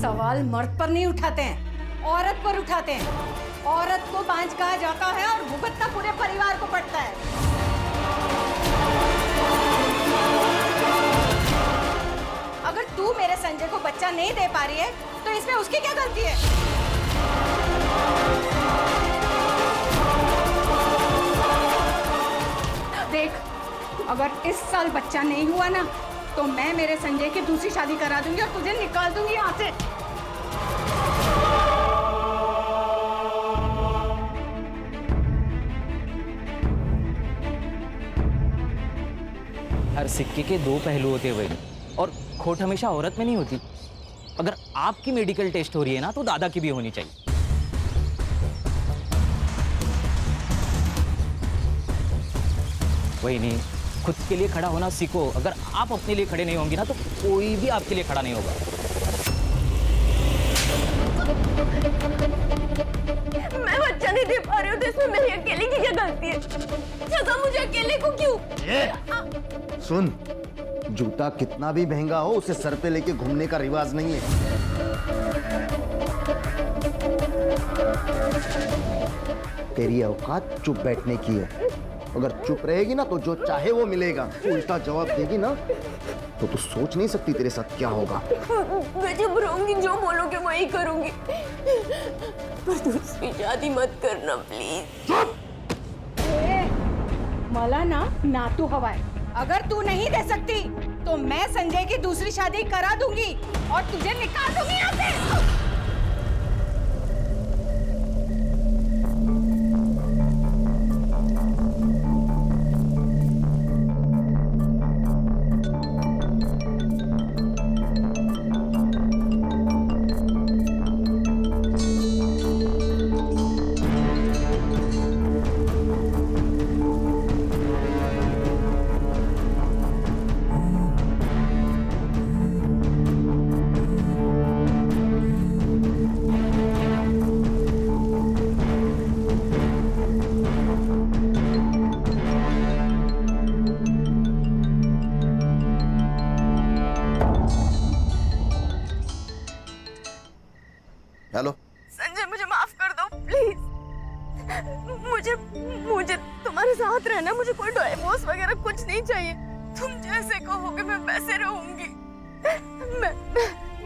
सवाल मर्द पर नहीं उठाते हैं, औरत पर उठाते हैं। औरत को बांझ कहा जाता है और भुगतना पूरे परिवार को पड़ता है। अगर तू मेरे संजय को बच्चा नहीं दे पा रही है तो इसमें उसकी क्या गलती है? देख, अगर इस साल बच्चा नहीं हुआ ना तो मैं मेरे संजय की दूसरी शादी करा दूंगी और तुझे निकाल दूंगी यहाँ से। हर सिक्के के दो पहलू होते हुए और खोट हमेशा औरत में नहीं होती। अगर आपकी मेडिकल टेस्ट हो रही है ना तो दादा की भी होनी चाहिए। वही नहीं, खुद के लिए खड़ा होना सीखो। अगर आप अपने लिए खड़े नहीं होंगे ना तो कोई भी आपके लिए खड़ा नहीं होगा। मैं बच्चा नहीं दे पा रही हूँ तो इसमें मेरी अकेले की क्या गलती है? सजा मुझे अकेले को क्यों? सुन, जूता कितना भी महंगा हो उसे सर पे लेके घूमने का रिवाज नहीं है। तेरी औकात चुप बैठने की है। अगर चुप रहेगी ना तो जो चाहे वो मिलेगा। उल्टा जवाब देगी ना तो तू सोच नहीं सकती तेरे साथ क्या होगा। मैं चुप रहूंगी, जो बोलोगे वही करूंगी, पर दूसरी शादी मत करना प्लीज। मला ना तू हवाए। अगर तू नहीं दे सकती तो मैं संजय की दूसरी शादी करा दूंगी और तुझे निकाल दूंगी यहाँ से। हेलो संजय, मुझे माफ कर दो प्लीज। मुझे तुम्हारे साथ रहना, मुझे कोई डिवोर्स वगैरह कुछ नहीं चाहिए। तुम जैसे कहोगे मैं वैसे रहूंगी।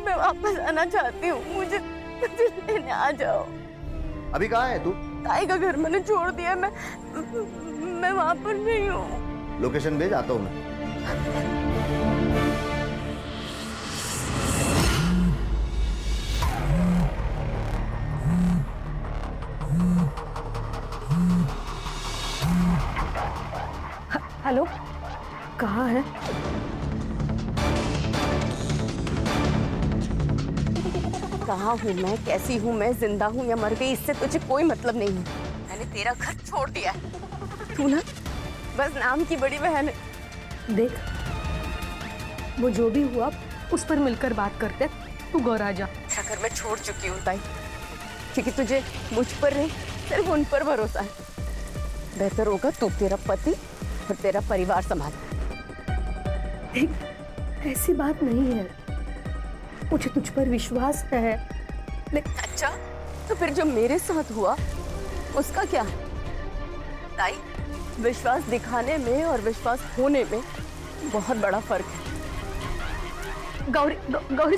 मैं वापस आना चाहती हूँ, मुझे लेने आ जाओ। अभी कहाँ है तू? ताई का घर मैंने छोड़ दिया, मैं वहां पर नहीं हूँ। लोकेशन भेज, आता हूँ मैं। हेलो, कहाँ है? कहाँ हूँ मैं, कैसी हूँ मैं, जिंदा हूँ या मर गई, इससे तुझे कोई मतलब नहीं है। मैंने तेरा घर छोड़ दिया है। तू ना बस नाम की बड़ी बहन है। देख, वो जो भी हुआ उस पर मिलकर बात करते। तू घर आ जा। घर मैं छोड़ चुकी हूँ ताई, क्योंकि तुझे मुझ पर नहीं सिर्फ उन पर भरोसा है। बेहतर होगा तू तेरा पति और तेरा परिवार संभाल। ऐसी बात नहीं है, मुझे तुझ पर विश्वास है। अच्छा, तो फिर जो मेरे साथ हुआ उसका क्या? ताई, विश्वास दिखाने में और विश्वास होने में बहुत बड़ा फर्क है। गौरी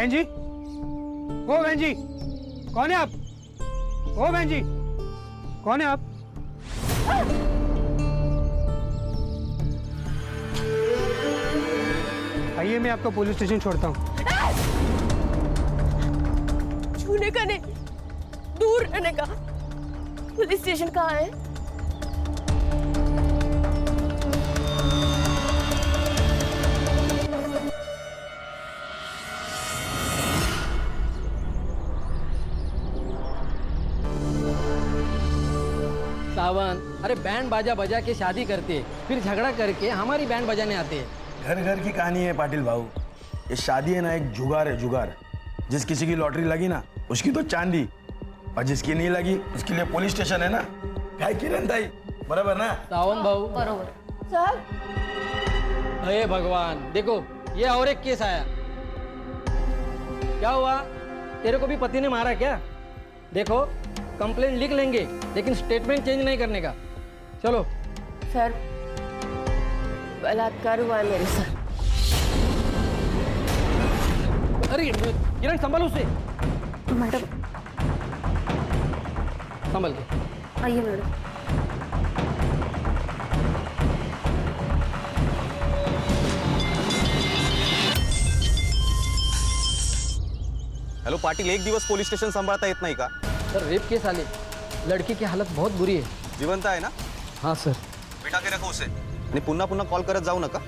बहन जी, ओ बहन जी, कौन है आप? ओ बहन जी, कौन है आप? आइए, मैं आपको पुलिस स्टेशन छोड़ता हूँ। छूने का नहीं, दूर रहने का। पुलिस स्टेशन कहाँ है? सावन, अरे बैंड बाजा बजा के शादी करते हैं, फिर झगड़ा करके हमारी बैंड बजाने आते हैं। घर घर की कहानी है पाटिल भाऊ। ये शादी है ना, एक जुगार है, जुगार। जिस किसी की लॉटरी लगी ना, उसकी तो चांदी, और जिसकी नहीं लगी उसके लिए पुलिस स्टेशन है ना। काय किरण ताई, बराबर ना? सावन भाऊ, बरोबर। सर, हे भगवान, देखो ये और एक केस आया। क्या हुआ? तेरे को भी पति ने मारा क्या? देखो कंप्लेंट लिख लेंगे, लेकिन स्टेटमेंट चेंज नहीं करने का। चलो। सर, बलात्कार हुआ है मेरे साथ। अरे किरण, संभाल उसे। मैडम, संभल के आइए मैडम। हॅलो पाटील, एक दिवस पोलीस स्टेशन सांभाळता येत नाही का? सर, रेप केस आले, लड़की की हालत बहुत बुरी है। जिवंत आहे ना? हाँ सर। बिठा के रखो उसे, आणि पुन्हा पुन्हा कॉल करत जाऊ नका।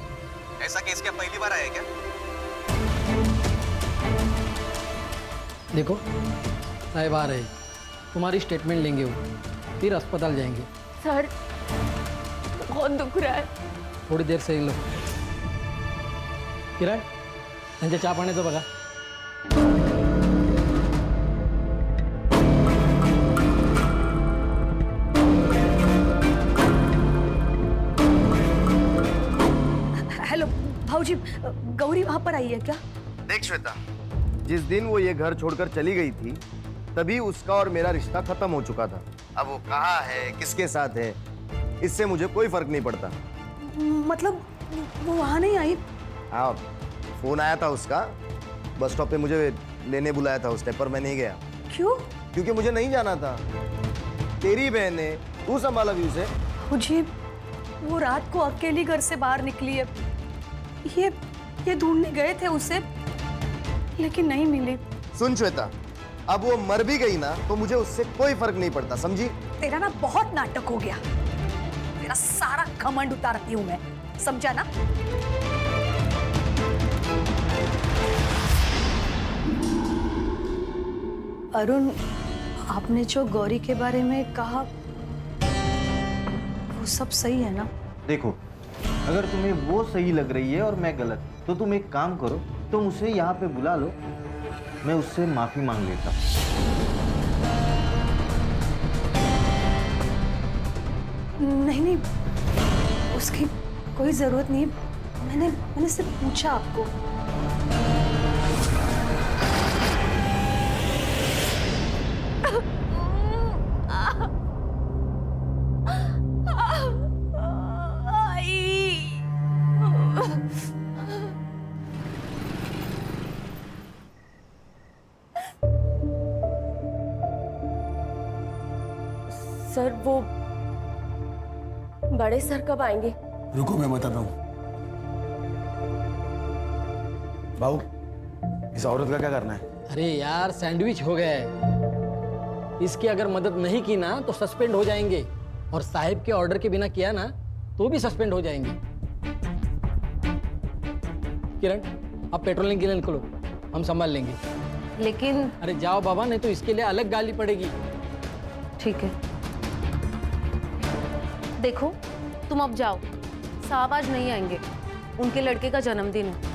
ऐसा केस क्या पहली बार आहे क्या? देखो साहब आ रहे, तुम्हारी स्टेटमेंट लेंगे वो, फिर अस्पताल जाएंगे। सर, बहुत दुख रहा है। थोड़ी देर से लो। किरण, त्यांच्या चहा पाण्याचं बघा। हेलो भाऊजी, गौरी वहां पर आई है क्या? देख श्वेता, जिस दिन वो ये घर छोड़कर चली गई थी, तभी उसका और मेरा रिश्ता खत्म हो चुका था। अब वो कहाँ है, किसके साथ है, इससे मुझे कोई फर्क नहीं पड़ता। मतलब वो वहां नहीं आई? हाँ, फोन आया था उसका, बस स्टॉप पे मुझे लेने बुलाया था उसने, पर मैं नहीं गया। क्यों? क्योंकि मुझे नहीं जाना था। तेरी बहन है, तू संभाला भी उसे। मुझे वो रात को अकेली घर से बाहर निकली है। ये ढूंढने गए थे उसे, लेकिन नहीं मिली। सुन श्वेता, अब वो मर भी गई ना तो मुझे उससे कोई फर्क नहीं पड़ता, समझी? तेरा ना बहुत नाटक हो गया। तेरा सारा घमंड उतारती हूँ मैं, समझा ना? अरुण, आपने जो गौरी के बारे में कहा वो सब सही है ना? देखो, अगर तुम्हें वो सही लग रही है और मैं गलत, तो तुम एक काम करो, तुम उसे यहाँ पे बुला लो, मैं उससे माफी मांग लेता हूँ। नहीं नहीं, उसकी कोई जरूरत नहीं। मैंने सिर्फ पूछा आपको। सर, वो बड़े सर कब आएंगे? रुको, मैं बताता हूँ। भाऊ, इस औरत का क्या करना है? अरे यार, सैंडविच हो गया है। इसकी अगर मदद नहीं की ना तो सस्पेंड हो जाएंगे, और साहिब के ऑर्डर के बिना किया ना तो भी सस्पेंड हो जाएंगे। किरण, आप पेट्रोलिंग के लिए निकलो, हम संभाल लेंगे। लेकिन अरे जाओ बाबा, नहीं तो इसके लिए अलग गाली पड़ेगी। ठीक है, देखो तुम अब जाओ। साहब आज नहीं आएंगे, उनके लड़के का जन्मदिन है।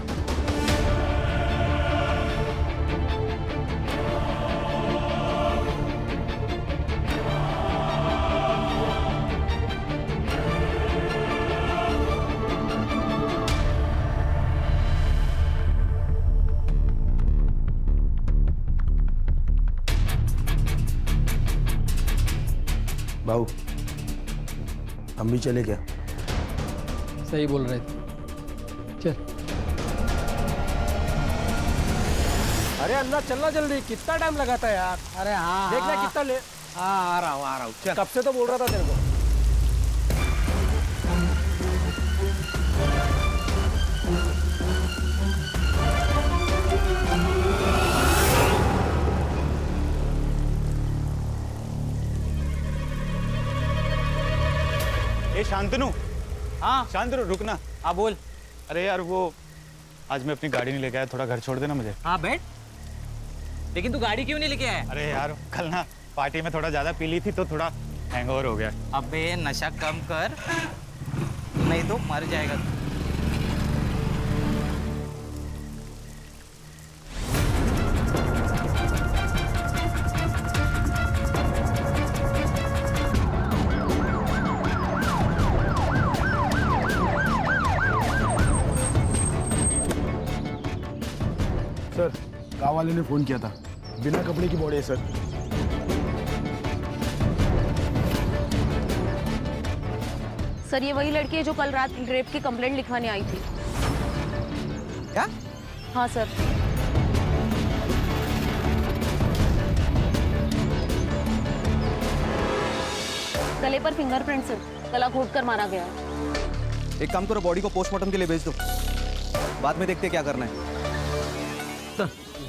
भाऊ, हम भी चले क्या? सही बोल रहे थे, चल। अरे अल्लाह चलना जल्दी, कितना टाइम लगाता है यार। अरे हाँ देखना कितना ले। हाँ आ रहा हूँ चल। कब से तो बोल रहा था तेरे को। ए शांतनु, हाँ शांतनु रुकना। हाँ बोल। अरे यार वो आज मैं अपनी गाड़ी नहीं लेके आया, थोड़ा घर छोड़ देना मुझे। हाँ बैठ। लेकिन तू गाड़ी क्यों नहीं लेके आया? अरे यार कल ना पार्टी में थोड़ा ज्यादा पी ली थी तो थोड़ा हैंगओवर हो गया। अबे नशा कम कर, नहीं तो मर जाएगा तू। सर गाँव वाले ने फोन किया था, बिना कपड़े की बॉडी है सर। सर ये वही लड़की है जो कल रात रेप की कंप्लेंट लिखवाने आई थी। क्या? हाँ सर। गले पर फिंगरप्रिंट सर, गला घोट कर मारा गया है। एक काम करो, बॉडी को पोस्टमार्टम के लिए भेज दो, बाद में देखते क्या करना है।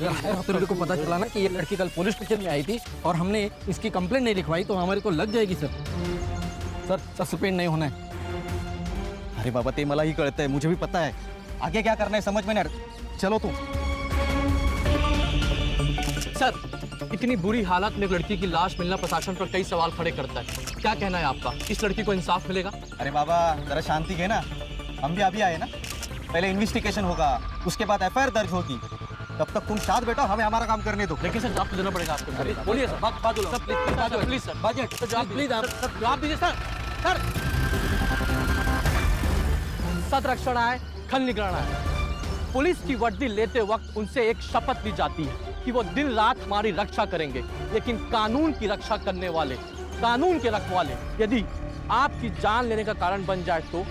तो मेरे को पता चला ना कि ये लड़की कल पुलिस स्टेशन में आई थी और हमने इसकी कंप्लेंट नहीं लिखवाई तो हमारे को लग जाएगी सर। सर सस्पेंड नहीं होना है। अरे बाबा ते मला ही कळतंय, मुझे भी पता है, आगे क्या करना है समझ में नहीं। चलो तुम। सर इतनी बुरी हालत में एक लड़की की लाश मिलना प्रशासन पर कई सवाल खड़े करता है। क्या कहना है आपका, इस लड़की को इंसाफ मिलेगा? अरे बाबा जरा शांति है ना, हम भी अभी आए ना, पहले इन्वेस्टिगेशन होगा, उसके बाद एफआईआर दर्ज होगी, तब तक तुम साथ बैठो, हमें हमारा काम करने दो। लेकिन सर जवाब तो देना पड़ेगा आपको। बोलिए सर, बात बोलो सर, प्लीज सर, बजट तो जवाब प्लीज आप सर जवाब दीजिए सर। सर सतरक्षण आए, खल निगरान आए। पुलिस की वर्दी लेते वक्त उनसे एक शपथ ली जाती है कि वो दिन रात हमारी रक्षा करेंगे, लेकिन कानून की रक्षा करने वाले, कानून के रखवाले यदि आपकी जान लेने का कारण बन जाए तो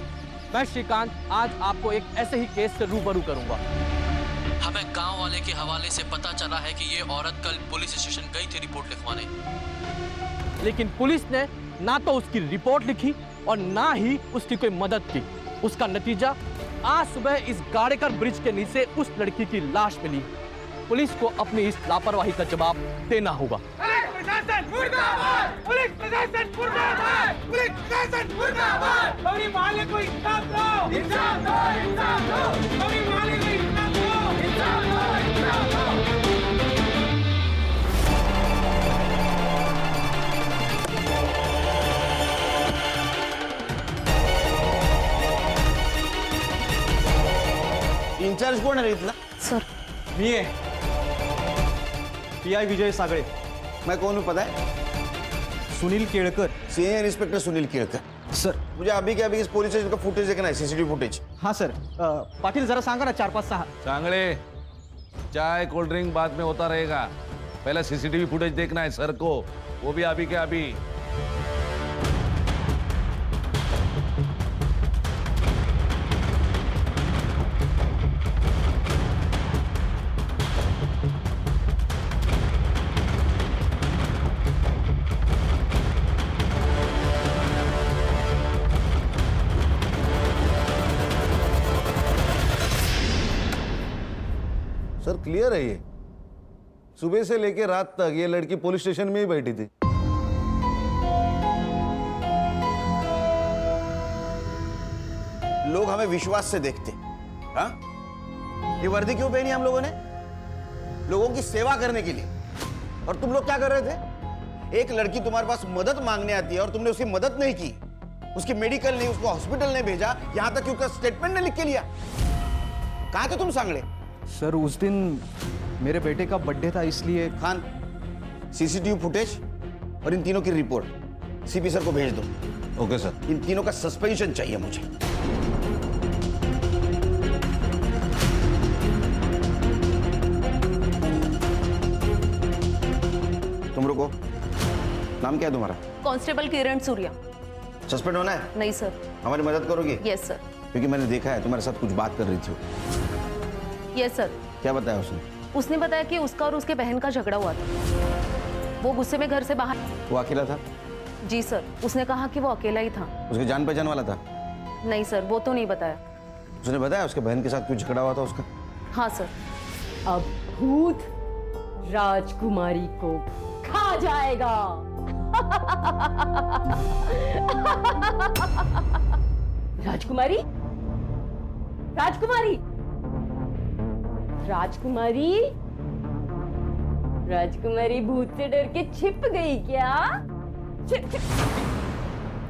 मैं श्रीकांत आज आपको एक ऐसे ही केस से रूबरू करूंगा। हमें गांव वाले के हवाले से पता चला है कि ये औरत कल पुलिस स्टेशन गई थी रिपोर्ट लिखवाने, लेकिन पुलिस ने ना तो उसकी रिपोर्ट लिखी और ना ही उसकी कोई मदद की। उसका नतीजा आज सुबह इस गाड़ेकर ब्रिज के नीचे उस लड़की की लाश मिली। पुलिस को अपनी इस लापरवाही का जवाब देना होगा। इंचार्ज कोण आहे इथला? सर मी है पीआई विजय सागळे। मैं कौन हूँ पता है? Sunil Kelkar. Senior inspector Sunil Kelkar. Sir मुझे अभी के अभी इस पुलिस स्टेशन का फुटेज देखना है, सीसीटीवी फुटेज। हाँ सर, पाटिल जरा सांगा ना 4-5-6। सांगड़े चाय कोल्ड ड्रिंक बाद में होता रहेगा, पहले सीसीटीवी फुटेज देखना है सर को, वो भी अभी के अभी। सर क्लियर है ये, सुबह से लेकर रात तक ये लड़की पुलिस स्टेशन में ही बैठी थी। लोग हमें विश्वास से देखते। हाँ, ये वर्दी क्यों पहनी हम लोगों ने? लोगों की सेवा करने के लिए। और तुम लोग क्या कर रहे थे? एक लड़की तुम्हारे पास मदद मांगने आती है और तुमने उसकी मदद नहीं की, उसकी मेडिकल नहीं, उसको हॉस्पिटल नहीं भेजा, यहां तक कि उसका स्टेटमेंट नहीं लिख के लिया। कहां थे तुम सांगड़े? सर उस दिन मेरे बेटे का बर्थडे था इसलिए। खान, सीसीटीवी फुटेज और इन तीनों की रिपोर्ट सीपी सर को भेज दो। Okay sir. इन तीनों का सस्पेंशन चाहिए मुझे। तुम रुको, नाम क्या है तुम्हारा? कांस्टेबल किरण सूर्या। सस्पेंड होना है? नहीं सर। हमारी मदद करोगी? Yes sir. क्योंकि मैंने देखा है तुम्हारे साथ कुछ बात कर रही थी। Yes sir. क्या बताया उसने? उसने बताया कि उसका और उसके बहन का झगड़ा हुआ था। वो गुस्से में घर से बाहर। वो अकेला था? जी सर, उसने कहा कि वो अकेला ही था। उसके जान पहचान वाला था? नहीं सर, वो तो नहीं बताया। उसने बताया उसके बहन के साथ क्यों झगड़ा हुआ था उसका? हाँ सर। अब भूत राजकुमारी को खा जाएगा। राजकुमारी, राजकुमारी, राजकुमारी, राजकुमारी भूत से डर के छिप गई क्या? छिप छिप।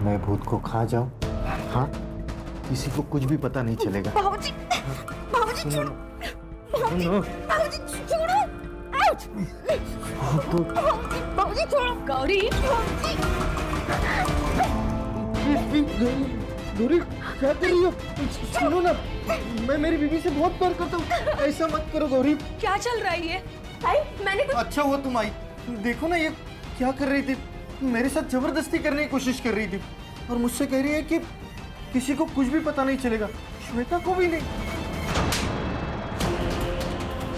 मैं भूत को खा जाऊं? हाँ, किसी को कुछ भी पता नहीं चलेगा। बाबूजी, बाबूजी छोड़ो, बाबूजी छोड़ो, आउच! बाबूजी छोड़ो, गौरी, गौरी क्या कर रही हो? सुनो ना, मैं मेरी बीवी से बहुत प्यार करता हूँ, ऐसा मत करो गौरी। क्या चल रहा है ये? मैंने कुछ... अच्छा हुआ तुम आई। देखो ना ये क्या कर रही थी, मेरे साथ जबरदस्ती करने की कोशिश कर रही थी और मुझसे कह रही है कि किसी को कुछ भी पता नहीं चलेगा, श्वेता को भी नहीं।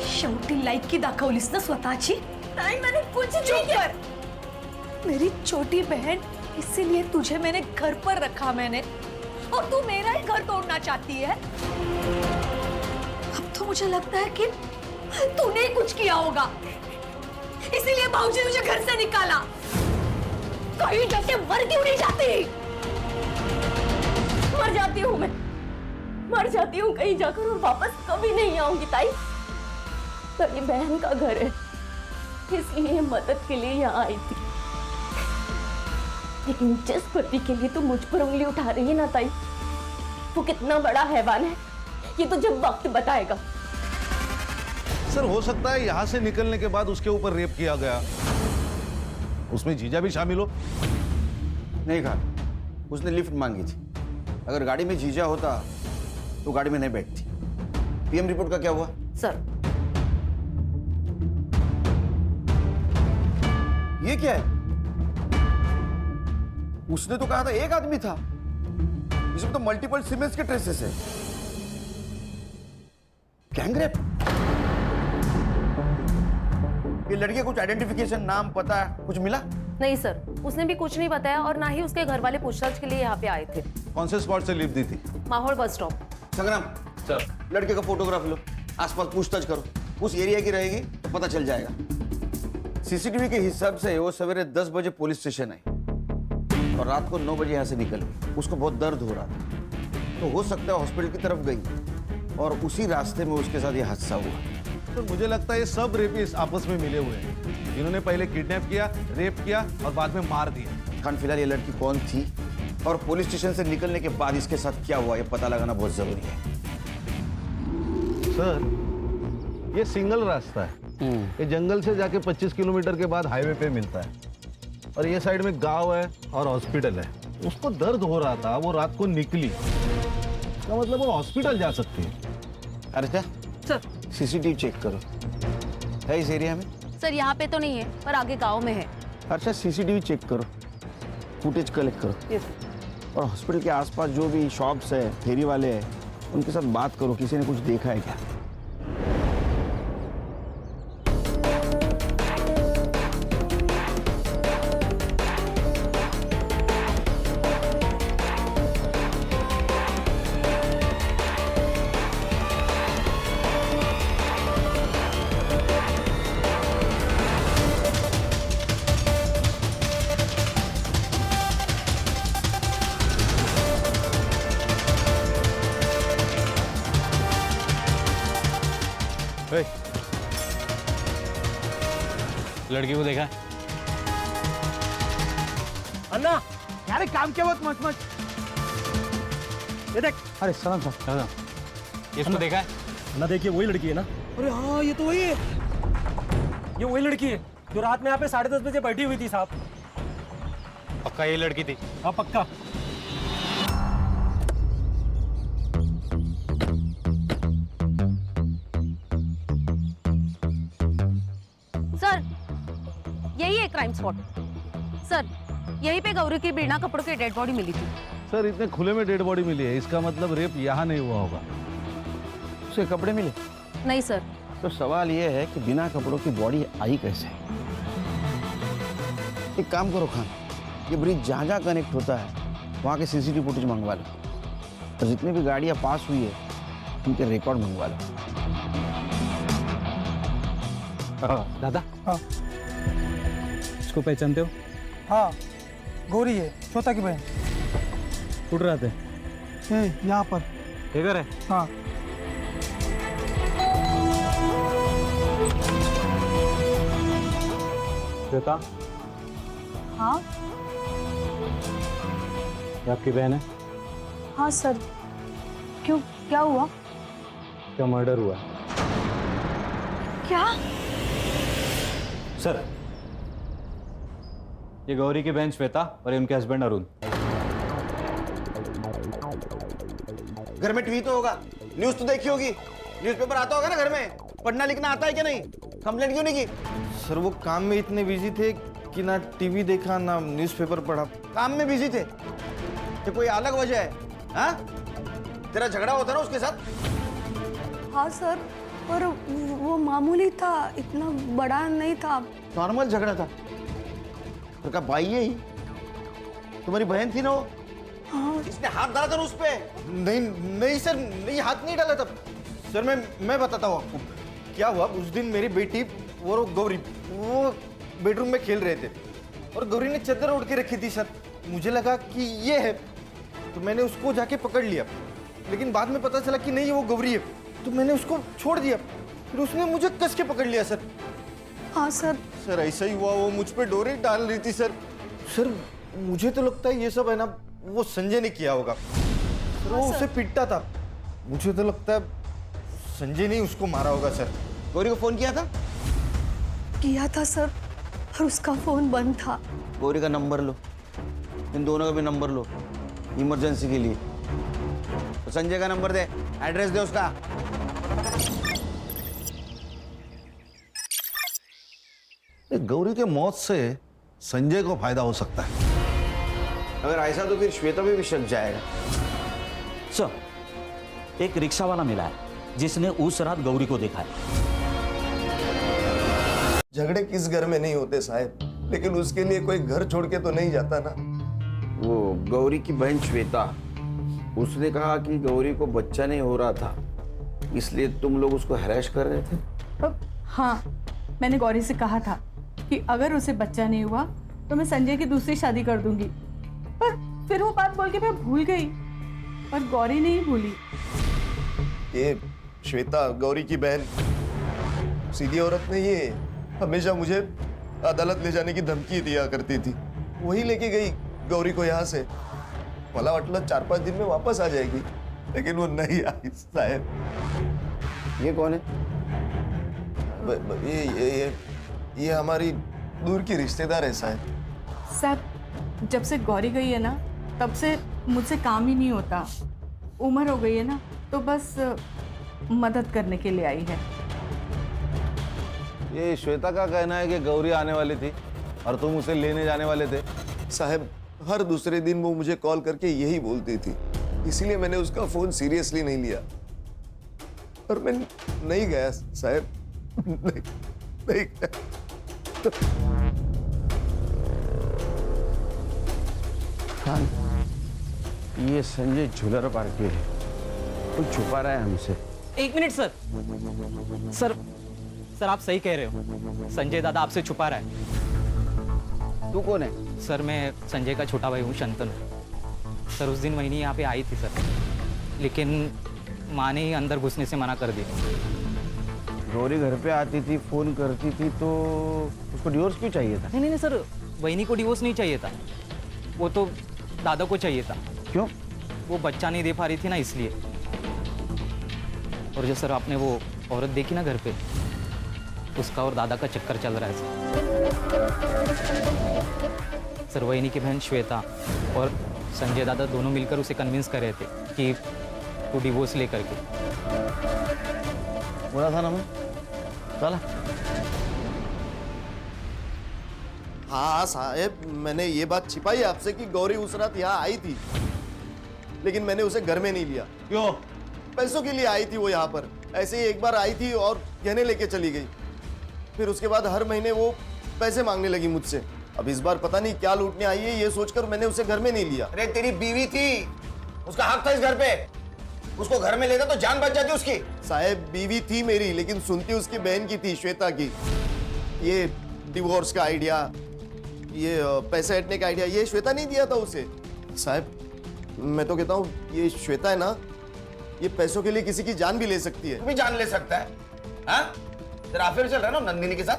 शेवटी लायकी दाखवलीस ना स्वतःची? नहीं, मैंने कुछ नहीं किया। मेरी छोटी बहन, इसीलिए तुझे मैंने घर पर रखा मैंने, और तू मेरा ही घर तोड़ना चाहती है। अब तो मुझे लगता है कि तूने कुछ किया होगा, इसीलिए बाबूजी ने मुझे घर से निकाला। कहीं जैसे मर क्यों नहीं जाती? मर जाती हूँ मैं, मर जाती हूँ कहीं जाकर और वापस कभी नहीं आऊंगी ताई। तो ये बहन का घर है, इसलिए मदद के लिए यहाँ आई थी। लेकिन जिस पति के लिए तू मुझ पर उंगली उठा रही है ना ताई, वो कितना बड़ा हैवान है ये तो जब वक्त बताएगा। सर हो सकता है यहाँ से निकलने के बाद उसके ऊपर रेप किया गया, उसमें जीजा भी शामिल हो। नहीं कहा, उसने लिफ्ट मांगी थी। अगर गाड़ी में जीजा होता तो गाड़ी में नहीं बैठती। पीएम रिपोर्ट का क्या हुआ? सर, ये क्या है? उसने तो कहा था एक आदमी था, इसमें तो मल्टीपल सीमेंस के ट्रेसेस है। गैंगरेप? ये लड़की का कुछ आइडेंटिफिकेशन, नाम, पता कुछ मिला? नहीं सर, उसने भी कुछ नहीं बताया और ना ही उसके घर वाले पूछताछ के लिए यहाँ पे आए थे। कौन से स्पॉट से लिफ्ट दी थी? माहौल बस स्टॉप। संग्राम सर, लड़के का फोटोग्राफ लो, आसपास पूछताछ करो, उस एरिया की रहेगी तो पता चल जाएगा। सीसीटीवी के हिसाब से वो सवेरे 10 बजे पुलिस स्टेशन आई और रात को 9 बजे यहाँ से निकल गई। उसको बहुत दर्द हो रहा था, तो हो सकता है हॉस्पिटल की तरफ गई और उसी रास्ते में उसके साथ ये हादसा हुआ। तो मुझे लगता है ये सब रेपिस्ट आपस में मिले हुए हैं, जिन्होंने पहले किडनैप किया, रेप किया और बाद में मार दिया। खान, फिलहाल ये लड़की कौन थी और पुलिस स्टेशन से निकलने के बाद इसके साथ क्या हुआ, ये पता लगाना बहुत जरूरी है। सर ये सिंगल रास्ता है, ये जंगल से जाके 25 किलोमीटर के बाद हाईवे पे मिलता है और ये साइड में गांव है और हॉस्पिटल है। उसको दर्द हो रहा था, वो रात को निकली, इसका मतलब वो हॉस्पिटल जा सकती है। अर्चना सर, सीसीटीवी चेक करो, है इस एरिया में? सर यहाँ पे तो नहीं है, पर आगे गांव में है। अच्छा, सीसीटीवी चेक करो, फुटेज कलेक्ट करो। यस। और हॉस्पिटल के आसपास जो भी शॉप्स है, फेरी वाले हैं, उनके साथ बात करो, किसी ने कुछ देखा है क्या? लड़की को देखा? अन्ना यार काम क्या बहुत मच मच। ये देख। अरे सलाम सलाम, इसको देखा है? ना देखिए वही लड़की है ना? अरे हाँ ये तो वही है, ये वही लड़की है जो रात में यहाँ पे 10:30 बजे बैठी हुई थी साहब। पक्का ये लड़की थी? हाँ पक्का। सर यही है क्राइम स्पॉट। सर यहीं पे गौरी की बिना कपड़ों की डेड बॉडी मिली थी। सर इतने खुले में डेड बॉडी मिली है, इसका मतलब रेप यहाँ नहीं हुआ होगा। उसके कपड़े मिले? नहीं सर, तो सवाल ये है कि बिना कपड़ों की बॉडी आई कैसे? एक काम करो खान, ये ब्रिज जहाँ जहाँ कनेक्ट होता है वहाँ के सीसीटीवी फुटेज मंगवा लो और जितने भी गाड़ियाँ पास हुई है उनके रिकॉर्ड मंगवा लो। दादा हाँ इसको पहचानते हो? हाँ गौरी है, श्वेता की बहन। उठ रहते यहाँ पर ये घर है। हाँ श्वेता हाँ ये आपकी बहन है? हाँ सर, क्यों, क्या हुआ? क्या मर्डर हुआ है? क्या? सर ये गौरी की बहन श्वेता और उनके हस्बैंड अरुण। घर में टीवी तो होगा, न्यूज तो देखी होगी, न्यूज़पेपर आता होगा ना घर में, पढ़ना लिखना आता है क्या नहीं? कंप्लेंट क्यों नहीं की? सर वो काम में इतने बिजी थे कि ना टीवी देखा ना न्यूज़पेपर पढ़ा। काम में बिजी थे? ये कोई अलग वजह है? हाँ? तेरा झगड़ा होता ना उसके साथ? हाँ सर, पर वो मामूली था, इतना बड़ा नहीं था। नॉर्मल झगड़ा था? तो क्या भाई है ही? तुम्हारी बहन थी ना वो? हाँ। इसने हाथ डाला था उस पे? नहीं नहीं सर, नहीं हाथ नहीं डाला था सर। मैं बताता हूँ आपको क्या हुआ। उस दिन मेरी बेटी और गौरी वो बेडरूम में खेल रहे थे और गौरी ने चादर ओढ़ के रखी थी सर। मुझे लगा कि ये है तो मैंने उसको जाके पकड़ लिया, लेकिन बाद में पता चला कि नहीं वो गौरी है, तो मैंने उसको छोड़ दिया, फिर उसने मुझे कस के पकड़ लिया सर। हाँ सर। सर ऐसा ही हुआ, वो मुझ पे डोरी डाल रही थी सर। सर मुझे तो लगता है ये सब है ना वो संजय ने किया होगा सर। वो उसे पीटता था, मुझे तो लगता है संजय ने उसको मारा होगा सर। गौरी को फोन किया था? किया था सर, और उसका फोन बंद था। गौरी का नंबर लो, इन दोनों का भी नंबर लो इमरजेंसी के लिए। तो संजय का नंबर दे, एड्रेस दे उसका। गौरी के मौत से संजय को फायदा हो सकता है। अगर ऐसा तो फिर श्वेता भी शक जाएगा। सर एक रिक्शा वाला मिला है जिसने उस रात गौरी को देखा है। झगड़े किस घर में नहीं होते साहब, लेकिन उसके लिए कोई घर छोड़ के तो नहीं जाता ना। वो गौरी की बहन श्वेता, उसने कहा कि गौरी को बच्चा नहीं हो रहा था, इसलिए तुम लोग उसको हैरेस कर रहे थे। हाँ, मैंने गौरी से कहा था कि अगर उसे बच्चा नहीं हुआ तो मैं संजय की दूसरी शादी कर दूंगी, पर फिर वो बात बोल के मैं भूल गई, पर गौरी नहीं भूली। ये श्वेता गौरी की बहन सीधी औरत नहीं है, हमेशा मुझे अदालत ले जाने की धमकी दिया करती थी। वही लेके गई गौरी को यहाँ से, मला वाटलं 4-5 दिन में वापस आ जाएगी, लेकिन वो नहीं आई साहब। ये कौन है? ये हमारी दूर की रिश्तेदार है साहब। साहब, जब से गौरी गई है ना तब से मुझसे काम ही नहीं होता। उम्र हो गई है ना, तो बस मदद करने के लिए आई है। ये श्वेता का कहना है कि गौरी आने वाली थी और तुम उसे लेने जाने वाले थे। साहब हर दूसरे दिन वो मुझे कॉल करके यही बोलती थी, इसलिए मैंने उसका फोन सीरियसली नहीं लिया और मैं नहीं गया साहब। नहीं गया। ये संजय झूलर पार्टी है, कुछ छुपा रहा है हमसे। एक मिनट सर। सर सर आप सही कह रहे हो, संजय दादा आपसे छुपा रहा है। तू कौन है? सर मैं संजय का छोटा भाई हूँ, शंतनु। सर उस दिन वहीनी यहाँ पे आई थी सर, लेकिन माँ ने ही अंदर घुसने से मना कर दिया। गौरी घर पे आती थी, फोन करती थी, तो उसको डिवोर्स क्यों चाहिए था? नहीं सर, वहीनी को डिवोर्स नहीं चाहिए था, वो तो दादा को चाहिए था। क्यों? वो बच्चा नहीं दे पा रही थी ना, इसलिए। और जो सर आपने वो औरत देखी ना घर पे, उसका और दादा का चक्कर चल रहा है सर। वहीनी की बहन श्वेता और संजय दादा दोनों मिलकर उसे कन्विंस कर रहे थे कि तू डिवोर्स लेकर के। बोला था ना मैं, चला। हाँ साहब, मैंने ये बात छिपाई आपसे कि गौरी उस रात यहाँ आई थी, लेकिन मैंने उसे घर में नहीं लिया। क्यों? पैसों के लिए आई थी वो यहाँ पर। ऐसे ही एक बार आई थी और गहने लेके चली गई। फिर उसके बाद हर महीने वो पैसे मांगने लगी मुझसे। अब इस बार पता नहीं क्या लूटने आई है, ये सोचकर मैंने उसे घर में नहीं लिया। अरे तेरी बीवी थी, उसका हक था इस घर पे। उसको घर में लेता तो जान बच जाती उसकी। साहब बीवी थी मेरी, लेकिन सुनती उसकी बहन की थी, श्वेता की। ये डिवोर्स का आइडिया, ये पैसे हटने का आइडिया, ये श्वेता नहीं दिया था उसे। साहब मैं तो कहता हूँ ये श्वेता है ना, ये पैसों के लिए किसी की जान भी ले सकती है। तू भी जान ले सकता है। हाँ? तेरा अफेयर चल रहा है ना नंदिनी के साथ?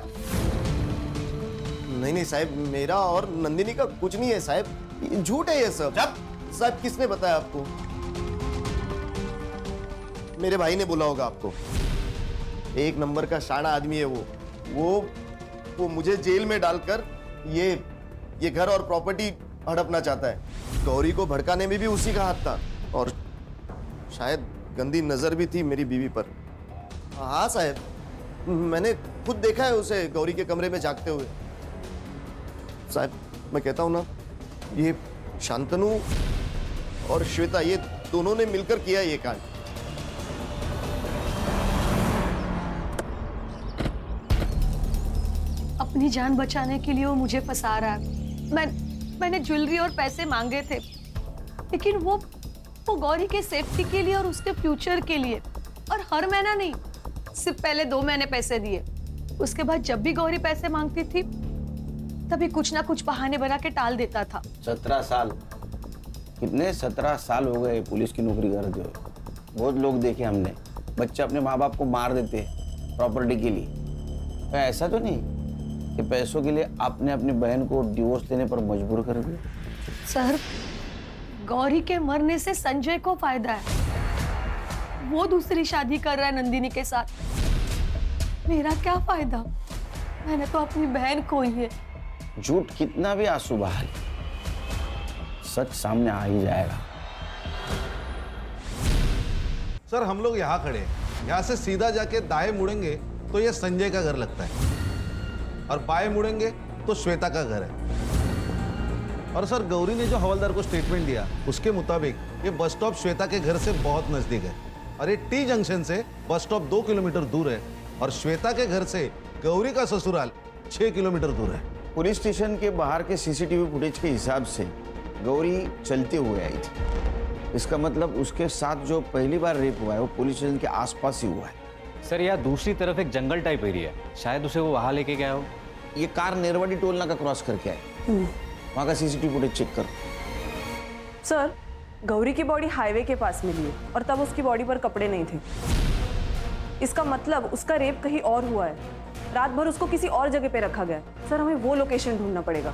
नहीं नहीं साहब, मेरा और नंदिनी का कुछ नहीं है साहब, ये झूठ है ये सब। साहब किसने बताया आपको? मेरे भाई ने बोला होगा आपको। एक नंबर का शाना आदमी है वो मुझे जेल में डालकर ये घर और प्रॉपर्टी हड़पना चाहता है। गौरी को भड़काने में भी उसी का हाथ था, और शायद गंदी नजर भी थी मेरी बीवी पर। हाँ साहब, मैंने खुद देखा है उसे गौरी के कमरे में जागते हुए। साहब मैं कहता हूं ना, ये शांतनु और श्वेता, ये दोनों ने मिलकर किया ये कांड। अपनी जान बचाने के लिए वो मुझे फंसा रहा है। मैंने ज्वेलरी और पैसे मांगे थे, लेकिन वो गौरी के सेफ्टी के लिए और उसके फ्यूचर के लिए। और हर महीना नहीं, सिर्फ पहले 2 महीने पैसे दिए। उसके बाद जब भी गौरी पैसे मांगती थी तभी कुछ ना कुछ बहाने बना के टाल देता था। 17 साल, कितने 17 साल हो गए पुलिस की नौकरी करते हुए। बहुत लोग देखे हमने, बच्चे अपने माँ बाप को मार देते हैं प्रॉपर्टी के लिए। तो ऐसा तो नहीं कि पैसों के लिए आपने अपनी बहन को डिवोर्स देने पर मजबूर कर दिया? सर, गौरी के मरने से संजय को फायदा है। वो दूसरी शादी कर रहा है नंदिनी के साथ। मेरा क्या फायदा? मैंने तो अपनी बहन खोई है। झूठ कितना भी आंसू बहा ले, सच सामने आ ही जाएगा। सर हम लोग यहाँ खड़े हैं, यहाँ से सीधा जाके दाएं मुड़ेंगे तो ये संजय का घर लगता है, और बाएं मुड़ेंगे तो श्वेता का घर है। और सर गौरी ने जो हवलदार को स्टेटमेंट दिया उसके मुताबिक ये बस स्टॉप श्वेता के घर से बहुत नजदीक है, और ये टी जंक्शन से बस स्टॉप 2 किलोमीटर दूर है, और श्वेता के घर से गौरी का ससुराल 6 किलोमीटर दूर है। पुलिस स्टेशन के बाहर के सीसीटीवी फुटेज के हिसाब से गौरी चलते हुए आई थी। इसका मतलब उसके साथ जो पहली बार रेप हुआ है वो पुलिस स्टेशन के आसपास ही हुआ है। सर यहाँ दूसरी तरफ एक जंगल टाइप एरिया है, शायद उसे वो वहाँ लेके गया हो। ये कार नेरवाडी टोल नाका क्रॉस करके आए। वहाँ का सीसीटीवी फुटेज चेक करो। सर, गौरी की बॉडी हाईवे के पास मिली है और तब उसकी बॉडी पर कपड़े नहीं थे। इसका मतलब उसका रेप कहीं और हुआ है। रात भर उसको किसी और जगह पे रखा गया है। सर हमें वो लोकेशन ढूंढना पड़ेगा।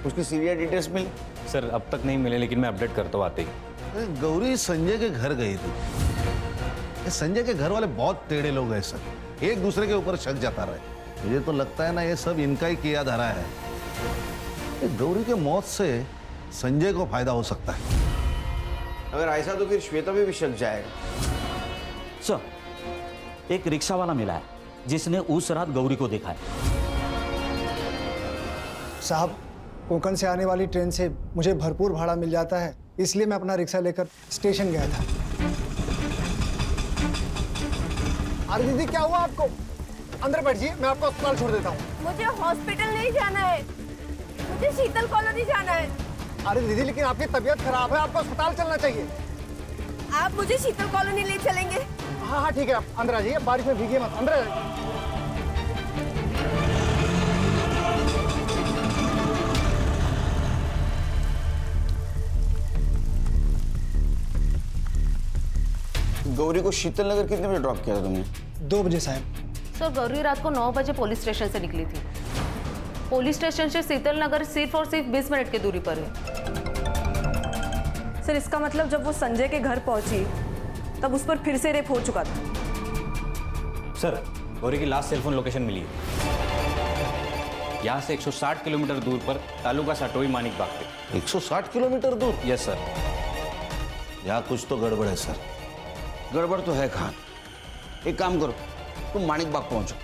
उसकी सीरियस डिटेल्स मिले? सर अब तक नहीं मिले, लेकिन मैं अपडेट करता हूँ आते ही। गौरी संजय के घर गई थी। ये संजय के घर वाले बहुत टेढ़े लोग हैं सर, एक दूसरे के ऊपर शक जता रहे। मुझे तो लगता है ना ये सब इनका ही किया धरा है। ये गौरी के मौत से संजय को फायदा हो सकता है। अगर ऐसा तो फिर श्वेता भी शक जाएगा। सर, एक रिक्शा वाला मिला है जिसने उस रात गौरी को देखा है। साहब, कोंकण से आने वाली ट्रेन से मुझे भरपूर भाड़ा मिल जाता है, इसलिए मैं अपना रिक्शा लेकर स्टेशन गया था। अरे दीदी क्या हुआ आपको? अंदर बैठिए, मैं आपको अस्पताल छोड़ देता हूँ। मुझे हॉस्पिटल नहीं जाना है, मुझे शीतल कॉलोनी जाना है। अरे दीदी लेकिन आपकी तबीयत खराब है, आपको अस्पताल चलना चाहिए। आप मुझे शीतल कॉलोनी ले चलेंगे? हाँ हाँ ठीक है, आप अंदर आ जाइए, बारिश में भीगिए मत, अंदर आ जाइए। गौरी को शीतल नगर कितने बजे ड्रॉप किया था तुमने? 2 बजे साहब। सर गौरी रात को 9 बजे पुलिस स्टेशन से निकली थी। पुलिस स्टेशन से शीतल नगर सिर्फ और सिर्फ 20 मिनट की दूरी पर है। सर इसका मतलब जब वो संजय के घर पहुंची तब उस पर फिर से रेप हो चुका था। सर गौरी की लास्ट सेलफोन लोकेशन मिली है, यहाँ से 160 किलोमीटर दूर पर तालुका सटोई मानिक बाग पे। 160 किलोमीटर दूर? Yes sir. यहाँ कुछ तो गड़बड़ है सर। गड़बड़ तो है खान। एक काम करो, तुम मानिक बाग पहुंचो।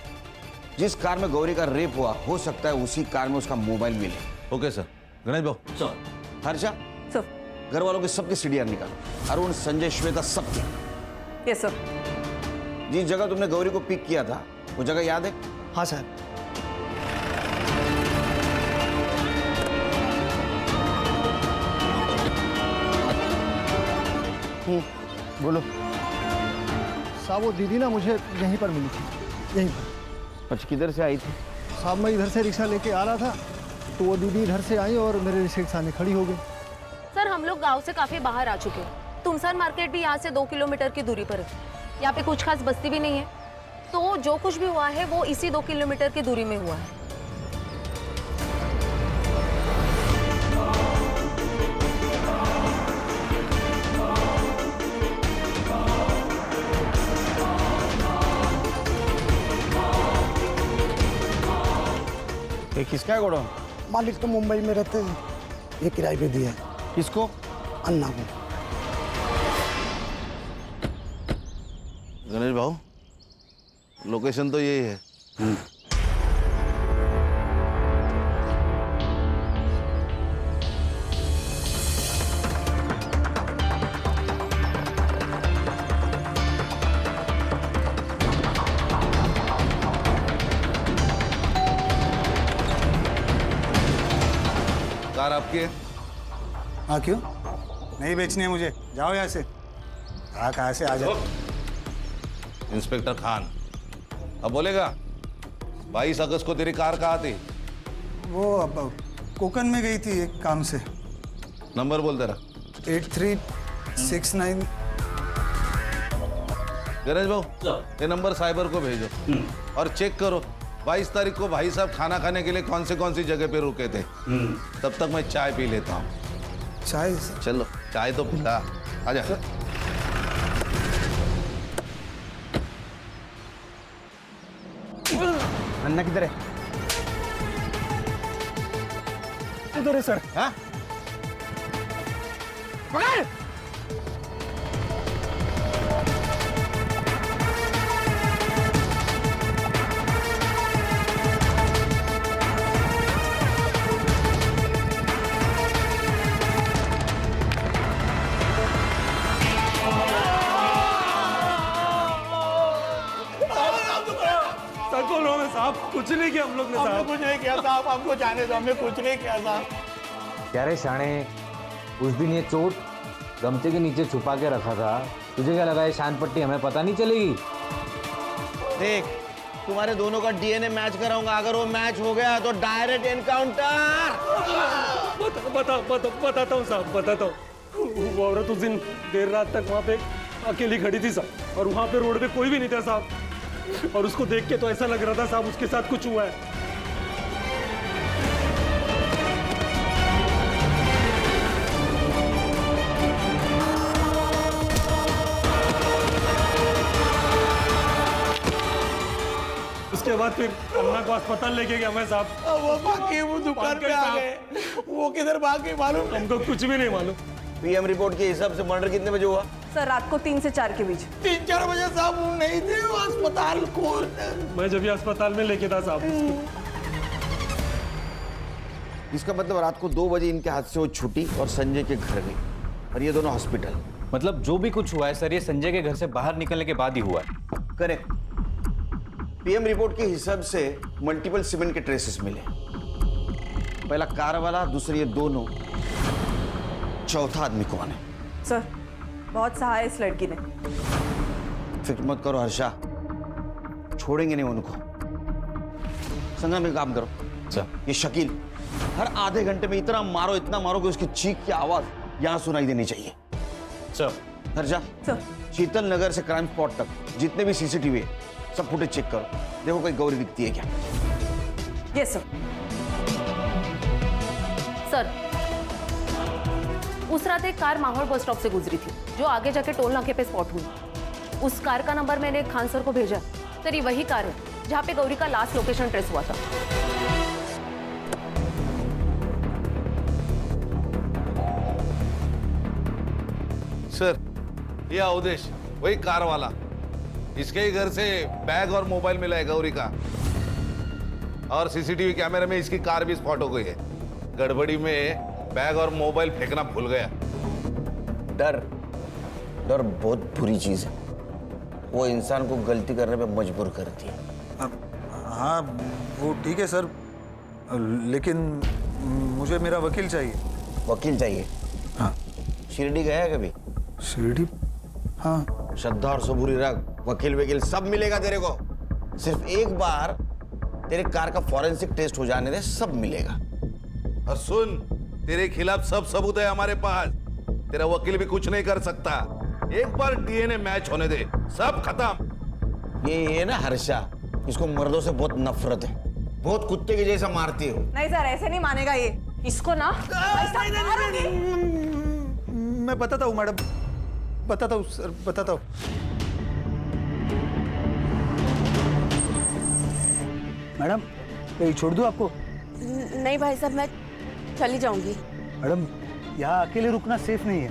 जिस कार में गौरी का रेप हुआ हो सकता है उसी कार में उसका मोबाइल मिले। Okay sir. Ganesh Babu. Sir. Harsha sir, घर वालों के सबके सीडीआर निकालो। अरुण, संजय, श्वेता सबके। Yes sir. जिस जगह तुमने गौरी को पिक किया था वो जगह याद है? हाँ सर। बोलो। साहब वो दीदी ना मुझे यहीं पर मिली थी, यहीं पर। अच्छा, किधर से आई थी? साहब मैं इधर से रिक्शा लेके आ रहा था तो वो दीदी इधर से आई और मेरे रिक्शे के सामने खड़ी हो गई। सर हम लोग गांव से काफी बाहर आ चुके हैं। तुमसान मार्केट भी यहाँ से 2 किलोमीटर की दूरी पर है। यहाँ पे कुछ खास बस्ती भी नहीं है, तो जो कुछ भी हुआ है वो इसी 2 किलोमीटर की दूरी में हुआ है। ये किसका है गोडाउन? मालिक तो मुंबई में रहते हैं, ये किराए पे दिया है। किसको? अन्ना को। गणेश भाऊ, लोकेशन तो यही है। कार आपकी है? हाँ क्यों? नहीं बेचनी है मुझे, जाओ यहाँ से। हाँ कहाँ से आ जाओ। इंस्पेक्टर खान, अब बोलेगा 22 अगस्त को तेरी कार कहाँ थी? वो अब कोकन में गई थी एक काम से। नंबर बोल तेरा। 8369। गणेश भाऊ, ये नंबर साइबर को भेजो और चेक करो 22 तारीख को भाई साहब खाना खाने के लिए कौन सी जगह पे रुके थे। तब तक मैं चाय पी लेता हूँ। चाय? चलो चाय तो पिला, आजा। अन्ना किधर है? उधर है सर। हाँ? पकड़! साहब कुछ नहीं किया हम लोग ने। साहब कुछ नहीं किया साहब, हमको जाने दो, हमने कुछ नहीं किया साहब। क्या रे शाणे, उस दिन ये चोट गमछे के नीचे छुपा के रखा था, तुझे क्या लगा ये शान पट्टी हमें पता नहीं चलेगी? देख, तुम्हारे दोनों का डीएनए मैच कराऊंगा, अगर वो मैच हो गया तो डायरेक्ट एनकाउंटर। बताता हूँ साहब, बताता हूँ। वो औरत उस दिन देर रात तक वहाँ पे अकेली खड़ी थी साहब, और वहाँ पे रोड पे कोई भी नहीं था साहब, और उसको देख के तो ऐसा लग रहा था साहब उसके साथ कुछ हुआ है। उसके बाद फिर अन्ना को अस्पताल लेके गया मैं साहब। वो बाकी वो दुकान पे आ गए, वो किधर भाग गए मालूम? हमको कुछ भी नहीं मालूम। पीएम रिपोर्ट के हिसाब से मर्डर कितने बजे हुआ? सर रात को 3 से 4 के बीच। 3-4 बजे साहब वो नहीं थे, वो अस्पताल खोल। मैं जब ये अस्पताल में लेके था साहब। इसका मतलब रात को 2 बजे इनके हाथ से वो छुट्टी और संजय के घर गई, और ये दोनों हॉस्पिटल। मतलब जो भी कुछ हुआ है सर, ये संजय के घर से बाहर निकलने के बाद ही हुआ है। करेक्ट। पीएम रिपोर्ट के हिसाब से मल्टीपल सीमेंट के ट्रेसेस मिले। पहला कार वाला, दूसरे ये दोनों, चौथा आदमी कौन है? सर बहुत सहा है इस लड़की ने। फिक्र मत करो हर्षा, छोड़ेंगे नहीं उनको। संगम में काम करो सर, ये शकील हर आधे घंटे में इतना मारो कि उसकी चीख की आवाज यहां सुनाई देनी चाहिए। सर। हर्षा सर, शीतल नगर से क्राइम स्पॉट तक जितने भी सीसीटीवी है सब फुटेज चेक करो, देखो कोई गौरी दिखती है क्या। Yes sir. सर उस रात एक कार माहौल बस स्टॉप से गुजरी थी, जो आगे जाके टोल नाके पे स्पॉट हुई। उस कार का नंबर मैंने खान सर को भेजा। सर ये वही कार है जहाँ पे गौरी का लास्ट लोकेशन ट्रेस हुआ था। सर ये अवधेश, वही कार वाला, इसके ही घर से बैग और मोबाइल मिला है गौरी का, और सीसीटीवी कैमरे में इसकी कार भी स्पॉट हो गई है। गड़बड़ी में बैग और मोबाइल फेंकना भूल गया। डर बहुत बुरी चीज है, वो इंसान को गलती करने पे मजबूर करती है। हाँ वो ठीक है सर, लेकिन मुझे मेरा वकील चाहिए। वकील चाहिए? हाँ। शिरडी गया है कभी? शिरडी? हाँ। श्रद्धा और सबूरी रख, वकील वकील सब मिलेगा तेरे को। सिर्फ एक बार तेरे कार का फॉरेंसिक टेस्ट हो जाने दे, सब मिलेगा। और सुन, तेरे खिलाफ सब सबूत है हमारे पास, तेरा वकील भी कुछ नहीं कर सकता। एक बार डीएनए मैच होने दे, सब खत्म। ये ना हर्षा, इसको मर्दों से बहुत नफरत है, बहुत कुत्ते के जैसा मारती हो। नहीं सर, ऐसे नहीं मानेगा ये। इसको ना मैं बताता हूँ मैडम, बताता हूँ सर, बताता हूँ। मैडम कहीं छोड़ दूँ आपको? नहीं भाई साहब, मैं चली जाऊंगी। मैडम यहाँ अकेले रुकना सेफ नहीं है,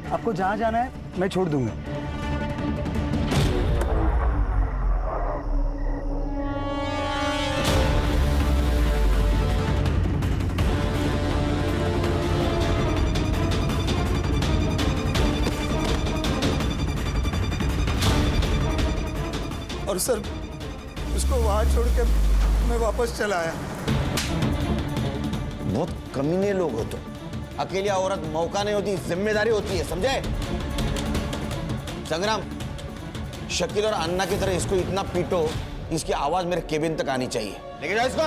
आपको जहाँ जाना है मैं छोड़ दूंगा। और सर उसको वहां छोड़ के मैं वापस चला आया। बहुत कमीने लोग हो तो। अकेली औरत मौका नहीं होती, जिम्मेदारी होती है, समझे? संग्राम, शकील और अन्ना की तरह इसको इतना पीटो, इसकी आवाज मेरे केबिन तक आनी चाहिए। लेके जाओ इसको।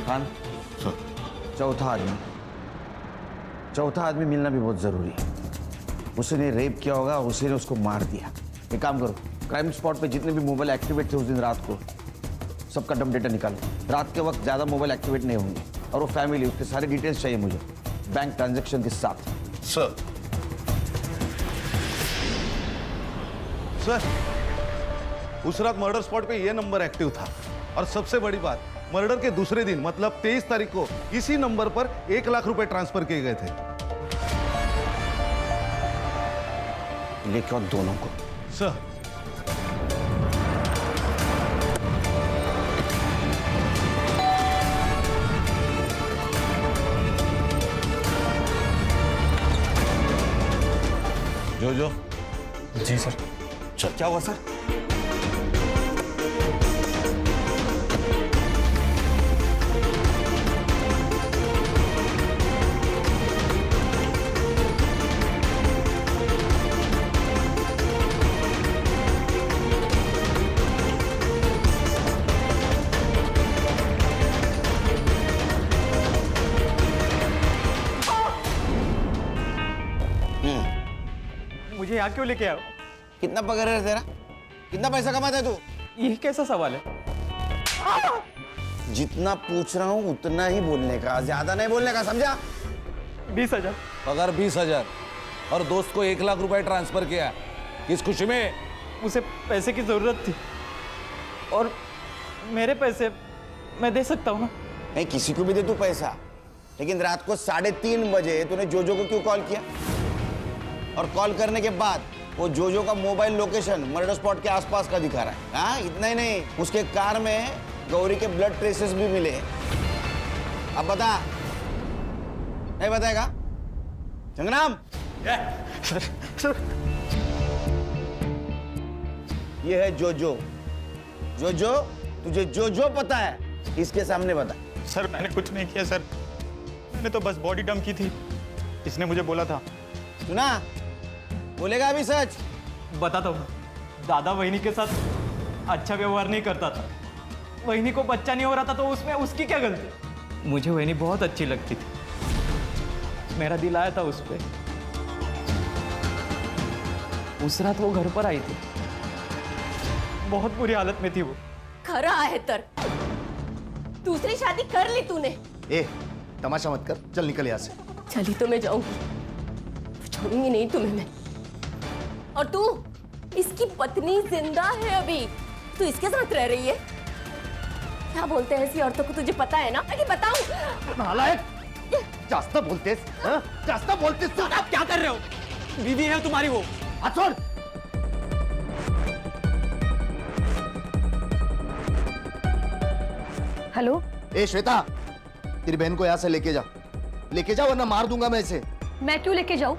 खान, चौथा आदमी मिलना भी बहुत जरूरी है। उसने रेप किया होगा, उसने उसको मार दिया। एक काम करो, क्राइम स्पॉट पे जितने भी मोबाइल एक्टिवेट थे उस दिन रात को, सबका डम डेटा निकालो। रात के वक्त ज्यादा मोबाइल एक्टिवेट नहीं होंगे। और वो फैमिली, उसके सारे डिटेल्स चाहिए मुझे, बैंक ट्रांजैक्शन के साथ। सर उस रात मर्डर स्पॉट पे ये नंबर एक्टिव था। और सबसे बड़ी बात, मर्डर के दूसरे दिन मतलब 23 तारीख को इसी नंबर पर 1 लाख रुपए ट्रांसफर किए गए थे। लेके आओ दोनों को। सर जो जी सर। चल, क्या हुआ सर? मुझे यहाँ क्यों लेके आओ? कितना पगार है तेरा? कितना पैसा कमाता है तू? ये कैसा सवाल है? जितना पूछ रहा हूँ उतना ही बोलने का, ज्यादा नहीं बोलने का, समझा? 20,000 पगार 20,000 और दोस्त को 1 लाख रुपए ट्रांसफर किया। किस खुशी में? उसे पैसे की जरूरत थी और मेरे पैसे मैं दे सकता हूँ ना। नहीं, किसी को भी दे तू पैसा, लेकिन रात को 3:30 बजे तूने जोजो को क्यों कॉल किया? और कॉल करने के बाद वो जोजो का मोबाइल लोकेशन मर्डर स्पॉट के आसपास का दिखा रहा है। हाँ, इतना ही नहीं, उसके कार में गौरी के ब्लड ट्रेसेस भी मिले। अब बता, नहीं बताएगा? संग्राम, ये है जोजो। जोजो, तुझे जोजो पता है? इसके सामने बता। सर मैंने कुछ नहीं किया सर, मैंने तो बस बॉडी डंप की थी, इसने मुझे बोला था। सुना? बोलेगा अभी सच? बताता हूँ, दादा वहिनी के साथ अच्छा व्यवहार नहीं करता था। वहिनी को बच्चा नहीं हो रहा था तो उसमें उसकी क्या गलती? मुझे वहिनी बहुत अच्छी लगती थी, मेरा दिल आया था उस पर। उस रात वो घर पर आई थी, बहुत बुरी हालत में थी वो। खरा है तर, दूसरी शादी कर ली तूने। ए, तमाशा मत कर, चल निकल यहाँ से। चली तो मैं जाऊंगी, छोड़ूंगी नहीं तुम्हें मैं। और तू, इसकी पत्नी जिंदा है अभी, तू इसके साथ रह रही है? क्या बोलते हैं ऐसी औरतों को, तुझे पता है ना? कि बताऊं? नालायक, जास्त बोलतेस, हाँ? जास्त बोलतेस तू। आप क्या कर रहे हो? बीवी है तुम्हारी वो। हाथ छोड़। हेलो। ए श्वेता, तेरी बहन को यहाँ से लेके जा वरना मार दूंगा मैं इसे। मैं क्यों लेके जाऊं?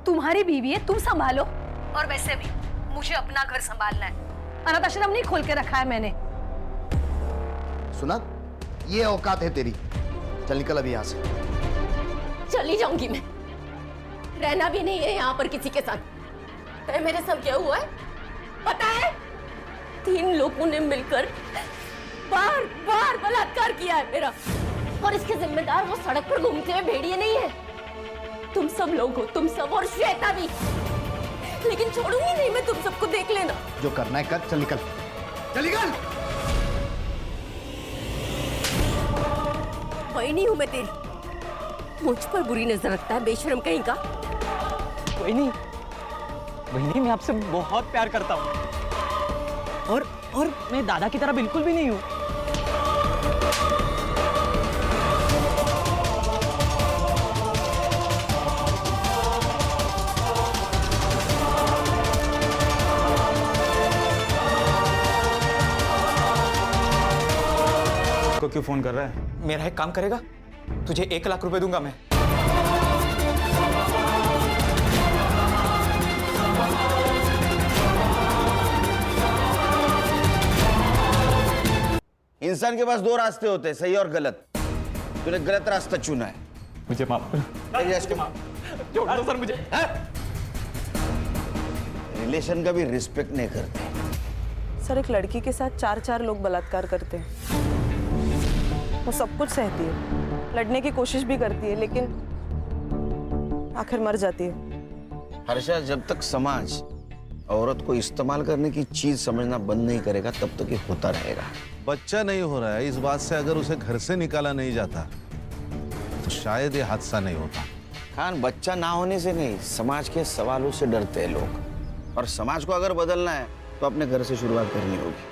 तुम्हारी बीवी है, तुम संभालो। और वैसे भी मुझे अपना घर संभालना है, अनाथ आश्रम नहीं खोल के रखा है मैंने। सुना, ये औकात है तेरी। चल निकल अभी यहाँ से। चली जाऊंगी मैं, रहना भी नहीं है यहाँ पर किसी के साथ। मेरे साथ क्या हुआ है पता है? 3 लोगों ने मिलकर बार बार बलात्कार किया है मेरा, और इसके जिम्मेदार वो सड़क पर घूमते हुए भेड़िए नहीं है, तुम सब लोग हो, तुम सब, और श्वेता भी। लेकिन छोड़ूंगी नहीं मैं तुम सबको, देख लेना। जो करना है कर, चल निकल, चल निकल। वही हूं मैं तेरी, मुझ पर बुरी नजर रखता है बेशरम कहीं का। वहीनी, वहीनी मैं आपसे बहुत प्यार करता हूँ, और मैं दादा की तरह बिल्कुल भी नहीं हूँ। को क्यों फोन कर रहा है? मेरा एक काम करेगा? तुझे 1 लाख रुपए दूंगा मैं। इंसान के पास 2 रास्ते होते हैं, सही और गलत। तूने गलत रास्ता चुना है। मुझे माफ करो। छोड़ दो सर मुझे। रिलेशन का भी रिस्पेक्ट नहीं करते। सर, एक लड़की के साथ 4 लोग बलात्कार करते हैं। वो सब कुछ सहती है, लड़ने की कोशिश भी करती है, लेकिन आखिर मर जाती है। हर्षा, जब तक समाज औरत को इस्तेमाल करने की चीज समझना बंद नहीं करेगा तब तक ये होता रहेगा। बच्चा नहीं हो रहा है, इस बात से अगर उसे घर से निकाला नहीं जाता तो शायद ये हादसा नहीं होता। खान, बच्चा ना होने से नहीं, समाज के सवालों से डरते हैं लोग, और समाज को अगर बदलना है तो अपने घर से शुरुआत करनी होगी।